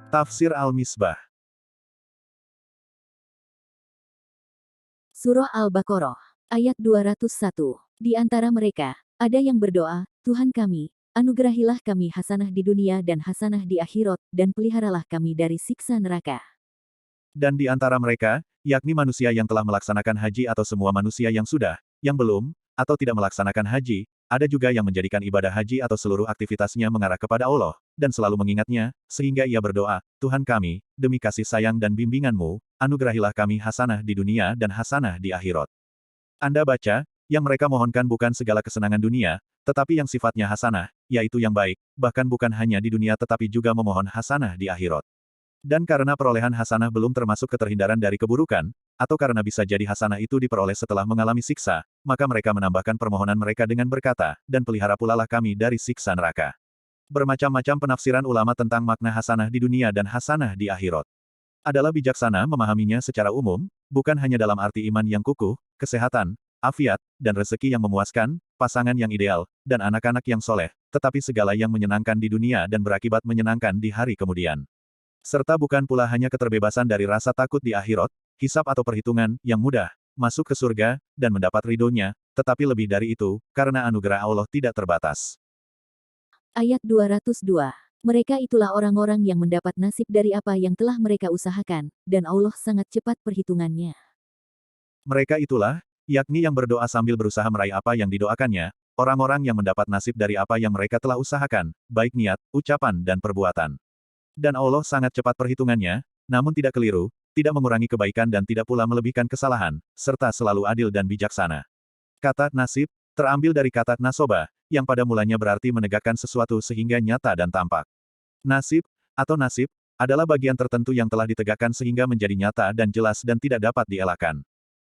Tafsir Al-Misbah. Surah Al-Baqarah, ayat 201. Di antara mereka, ada yang berdoa, Tuhan kami, anugerahilah kami hasanah di dunia dan hasanah di akhirat, dan peliharalah kami dari siksa neraka. Dan di antara mereka, yakni manusia yang telah melaksanakan haji atau semua manusia yang sudah, yang belum, atau tidak melaksanakan haji, ada juga yang menjadikan ibadah haji atau seluruh aktivitasnya mengarah kepada Allah, dan selalu mengingatnya, sehingga ia berdoa, Tuhan kami, demi kasih sayang dan bimbingan-Mu, anugerahilah kami hasanah di dunia dan hasanah di akhirat. Anda baca, yang mereka mohonkan bukan segala kesenangan dunia, tetapi yang sifatnya hasanah, yaitu yang baik, bahkan bukan hanya di dunia tetapi juga memohon hasanah di akhirat. Dan karena perolehan hasanah belum termasuk keterhindaran dari keburukan, atau karena bisa jadi hasanah itu diperoleh setelah mengalami siksa, maka mereka menambahkan permohonan mereka dengan berkata, dan pelihara pulalah kami dari siksa neraka. Bermacam-macam penafsiran ulama tentang makna hasanah di dunia dan hasanah di akhirat. Adalah bijaksana memahaminya secara umum, bukan hanya dalam arti iman yang kukuh, kesehatan, afiat, dan rezeki yang memuaskan, pasangan yang ideal, dan anak-anak yang soleh, tetapi segala yang menyenangkan di dunia dan berakibat menyenangkan di hari kemudian. Serta bukan pula hanya keterbebasan dari rasa takut di akhirat, hisab atau perhitungan, yang mudah, masuk ke surga, dan mendapat ridhonya, tetapi lebih dari itu, karena anugerah Allah tidak terbatas. Ayat 202. Mereka itulah orang-orang yang mendapat nasib dari apa yang telah mereka usahakan, dan Allah sangat cepat perhitungannya. Mereka itulah, yakni yang berdoa sambil berusaha meraih apa yang didoakannya, orang-orang yang mendapat nasib dari apa yang mereka telah usahakan, baik niat, ucapan dan perbuatan. Dan Allah sangat cepat perhitungannya, namun tidak keliru, tidak mengurangi kebaikan dan tidak pula melebihkan kesalahan, serta selalu adil dan bijaksana. Kata nasib, terambil dari kata nasoba, yang pada mulanya berarti menegakkan sesuatu sehingga nyata dan tampak. Nasib, atau nasib, adalah bagian tertentu yang telah ditegakkan sehingga menjadi nyata dan jelas dan tidak dapat dielakkan.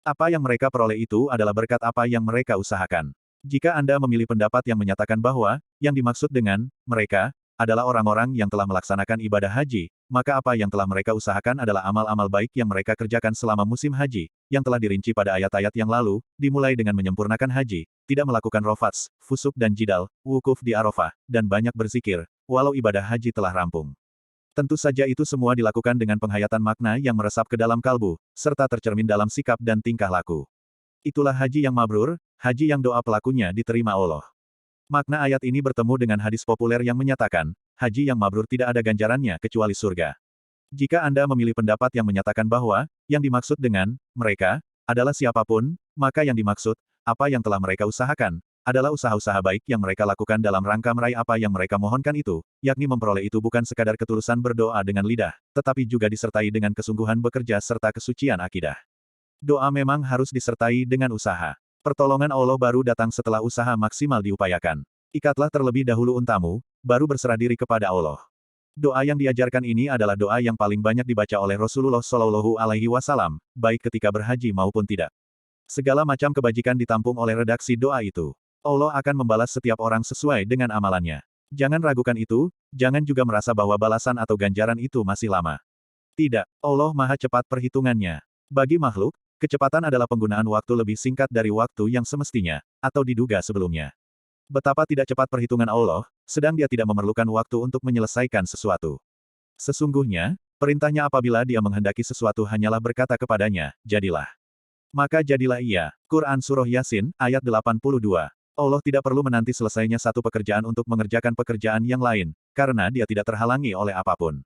Apa yang mereka peroleh itu adalah berkat apa yang mereka usahakan. Jika Anda memilih pendapat yang menyatakan bahwa, yang dimaksud dengan mereka adalah orang-orang yang telah melaksanakan ibadah haji, maka apa yang telah mereka usahakan adalah amal-amal baik yang mereka kerjakan selama musim haji, yang telah dirinci pada ayat-ayat yang lalu, dimulai dengan menyempurnakan haji, tidak melakukan rofats, fusuk dan jidal, wukuf di Arafah, dan banyak berzikir, walau ibadah haji telah rampung. Tentu saja itu semua dilakukan dengan penghayatan makna yang meresap ke dalam kalbu, serta tercermin dalam sikap dan tingkah laku. Itulah haji yang mabrur, haji yang doa pelakunya diterima Allah. Makna ayat ini bertemu dengan hadis populer yang menyatakan, haji yang mabrur tidak ada ganjarannya kecuali surga. Jika Anda memilih pendapat yang menyatakan bahwa, yang dimaksud dengan mereka adalah siapapun, maka yang dimaksud, apa yang telah mereka usahakan, adalah usaha-usaha baik yang mereka lakukan dalam rangka meraih apa yang mereka mohonkan itu, yakni memperoleh itu bukan sekadar ketulusan berdoa dengan lidah, tetapi juga disertai dengan kesungguhan bekerja serta kesucian akidah. Doa memang harus disertai dengan usaha. Pertolongan Allah baru datang setelah usaha maksimal diupayakan. Ikatlah terlebih dahulu untamu, baru berserah diri kepada Allah. Doa yang diajarkan ini adalah doa yang paling banyak dibaca oleh Rasulullah Shallallahu Alaihi Wasallam, baik ketika berhaji maupun tidak. Segala macam kebajikan ditampung oleh redaksi doa itu. Allah akan membalas setiap orang sesuai dengan amalannya. Jangan ragukan itu, jangan juga merasa bahwa balasan atau ganjaran itu masih lama. Tidak, Allah Maha cepat perhitungannya. Bagi makhluk, kecepatan adalah penggunaan waktu lebih singkat dari waktu yang semestinya, atau diduga sebelumnya. Betapa tidak cepat perhitungan Allah, sedang Dia tidak memerlukan waktu untuk menyelesaikan sesuatu. Sesungguhnya, perintahnya apabila Dia menghendaki sesuatu hanyalah berkata kepadanya, jadilah. Maka jadilah ia. Quran Surah Yasin, ayat 82. Allah tidak perlu menanti selesainya satu pekerjaan untuk mengerjakan pekerjaan yang lain, karena Dia tidak terhalangi oleh apapun.